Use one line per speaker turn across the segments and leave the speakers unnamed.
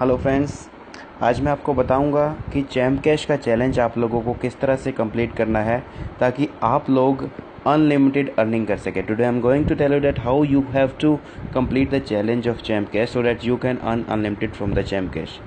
Hello friends, आज मैं आपको बताऊंगा कि चैम्प कैश का चैलेंज आप लोगों को किस तरह से कंप्लीट करना है ताकि आप लोग अनलिमिटेड अर्निंग कर सके। Today I am going to tell you that how you have to complete the challenge of champ cash so that you can earn unlimited from the champ cash.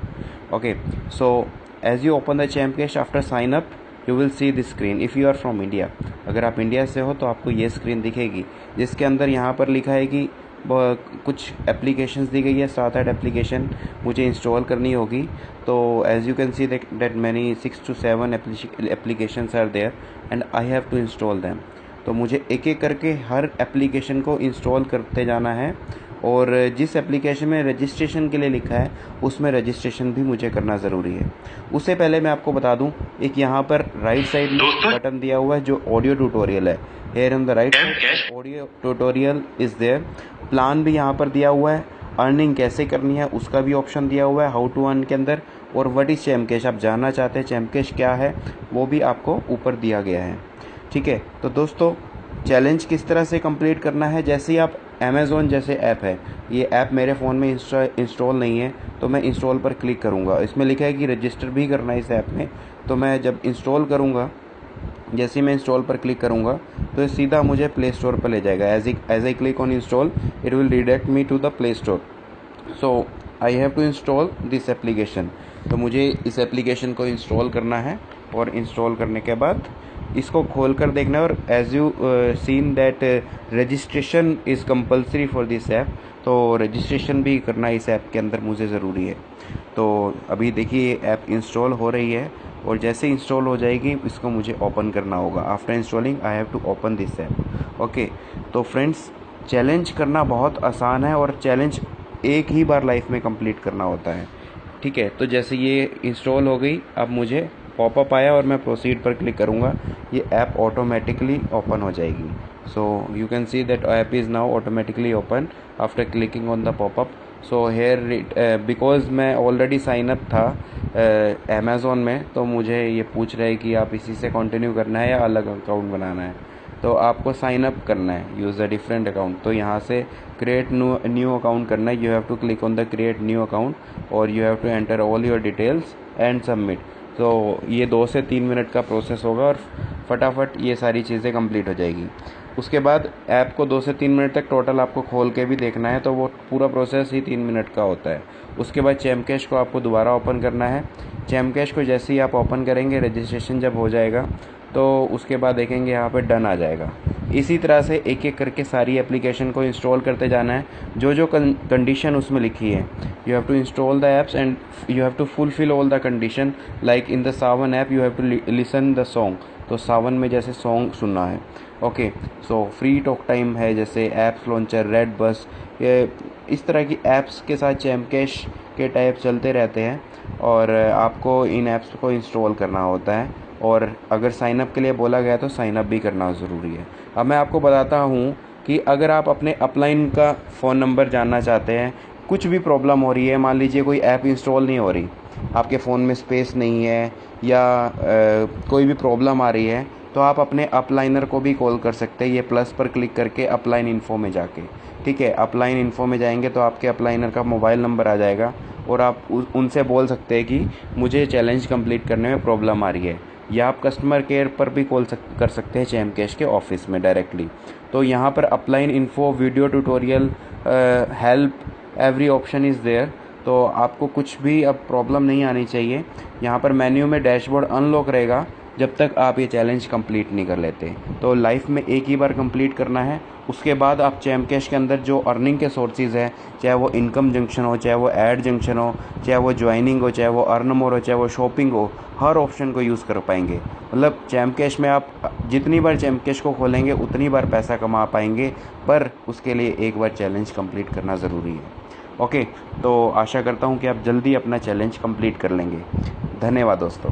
Okay, so as you open the champ cash after sign up you will see this screen. If you are from India, अगर आप India से हो तो आपको ये screen दिखेगी जिसके अंदर यहाँ पर लिखा है कि कुछ एप्लीकेशंस दी गई है, 7-8 एप्लीकेशन मुझे इंस्टॉल करनी होगी। तो as you can see that many 6 to 7 applications are there and I have to install them. तो मुझे एक एक करके हर एप्लीकेशन को इंस्टॉल करते जाना है और जिस एप्लीकेशन में रजिस्ट्रेशन के लिए लिखा है उसमें रजिस्ट्रेशन भी मुझे करना ज़रूरी है। उससे पहले मैं आपको बता दूं, एक यहाँ पर राइट साइड में बटन दिया हुआ है जो ऑडियो ट्यूटोरियल है। Here on the right audio tutorial is there. Plan भी यहाँ पर दिया हुआ है, अर्निंग कैसे करनी है उसका भी ऑप्शन दिया हुआ है हाउ टू अर्न के अंदर, और व्हाट इज़ चैम्प कैश, आप जानना चाहते हैं चैम्प कैश क्या है वो भी आपको ऊपर दिया गया है। ठीक है, तो दोस्तों चैलेंज किस तरह से कंप्लीट करना है, जैसे ही आप अमेज़ॉन जैसे ऐप है, ये ऐप मेरे फ़ोन में इंस्टॉल नहीं है तो मैं इंस्टॉल पर क्लिक करूँगा। इसमें लिखा है कि रजिस्टर भी करना है इस ऐप में, तो मैं जब इंस्टॉल करूँगा, जैसे ही मैं इंस्टॉल पर क्लिक करूँगा तो सीधा मुझे प्ले स्टोर पर ले जाएगा। As I click on install it will redirect me to the play store. So I have to install this application. तो मुझे इस एप्लीकेशन को इंस्टॉल करना है और इंस्टॉल करने के बाद इसको खोल कर देखना है। और as you seen that registration is compulsory for this app, तो रजिस्ट्रेशन भी करना इस ऐप के अंदर मुझे ज़रूरी है। तो अभी देखिए ऐप इंस्टॉल हो रही है और जैसे इंस्टॉल हो जाएगी इसको मुझे ओपन करना होगा। After installing I have to open this app. Okay, तो फ्रेंड्स चैलेंज करना बहुत आसान है और चैलेंज एक ही बार लाइफ में कंप्लीट करना होता है। ठीक है, तो जैसे ये इंस्टॉल हो गई, अब मुझे पॉपअप आया और मैं प्रोसीड पर क्लिक करूँगा, ये ऐप ऑटोमेटिकली ओपन हो जाएगी। So you can see that app is now automatically open after clicking on the popup. So here because मैं ऑलरेडी साइन अप था अमेज़ॉन में, तो मुझे ये पूछ रहा है कि आप इसी से कंटिन्यू करना है या अलग अकाउंट बनाना है। तो आपको साइन अप करना है, यूज़ अ डिफरेंट अकाउंट। तो यहाँ से क्रिएट न्यू अकाउंट करना है। You have to click on the create new account और you have to enter all your details and submit. तो ये 2 से 3 मिनट का प्रोसेस होगा और फटाफट ये सारी चीज़ें कंप्लीट हो जाएगी। उसके बाद ऐप को 2 से 3 मिनट तक टोटल आपको खोल के भी देखना है, तो वो पूरा प्रोसेस ही 3 मिनट का होता है। उसके बाद चैम्प कैश को आपको दोबारा ओपन करना है। चैम्प कैश को जैसे ही आप ओपन करेंगे, रजिस्ट्रेशन जब हो जाएगा तो उसके बाद देखेंगे यहाँ पे डन आ जाएगा। इसी तरह से एक एक करके सारी एप्लीकेशन को इंस्टॉल करते जाना है, जो जो कंडीशन उसमें लिखी है। You have to install the apps and you have to fulfil all the condition. Like in the Saavn app you have to listen the song, तो सावन में जैसे सॉन्ग सुनना है। Okay, so free talk time है, जैसे ऐप्स लॉन्चर, रेड बस, ये इस तरह की ऐप्स के साथ चैम्प कैश के टाइप चलते रहते हैं और आपको इन ऐप्स को इंस्टॉल करना होता है। और अगर साइन अप के लिए बोला गया तो साइन अप भी करना ज़रूरी है। अब मैं आपको बताता हूँ कि अगर आप अपने अपलाइन का फ़ोन नंबर जानना चाहते हैं, कुछ भी प्रॉब्लम हो रही है, मान लीजिए कोई ऐप इंस्टॉल नहीं हो रही, आपके फ़ोन में स्पेस नहीं है या कोई भी प्रॉब्लम आ रही है, तो आप अपने अपलाइनर को भी कॉल कर सकते हैं। ये प्लस पर क्लिक करके अपलाइन इन्फो में जाके, ठीक है, अपलाइन इन्फो में जाएंगे तो आपके अपलाइनर का मोबाइल नंबर आ जाएगा और आप उनसे बोल सकते हैं कि मुझे चैलेंज कंप्लीट करने में प्रॉब्लम आ रही है, या आप कस्टमर केयर पर भी कॉल कर सकते हैं चैम्प कैश के ऑफिस में डायरेक्टली। तो यहाँ पर upline info, video tutorial, help, every option is there. तो आपको कुछ भी अब प्रॉब्लम नहीं आनी चाहिए। यहाँ पर मेन्यू में डैशबोर्ड अनलॉक रहेगा जब तक आप ये चैलेंज कंप्लीट नहीं कर लेते। तो लाइफ में एक ही बार कंप्लीट करना है। उसके बाद आप चैम्प कैश के अंदर जो अर्निंग के सोर्सेज हैं, चाहे वो इनकम जंक्शन हो, चाहे वो ऐड जंक्शन हो, चाहे वो ज्वाइनिंग हो, चाहे वो अर्न मोर हो, चाहे वो शॉपिंग हो, हर ऑप्शन को यूज़ कर पाएंगे। मतलब चैम्प कैश में आप जितनी बार चैम्प कैश को खोलेंगे उतनी बार पैसा कमा पाएंगे, पर उसके लिए एक बार चैलेंज कंप्लीट करना ज़रूरी है। ओके, तो आशा करता हूँ कि आप जल्दी अपना चैलेंज कंप्लीट कर लेंगे। धन्यवाद दोस्तों।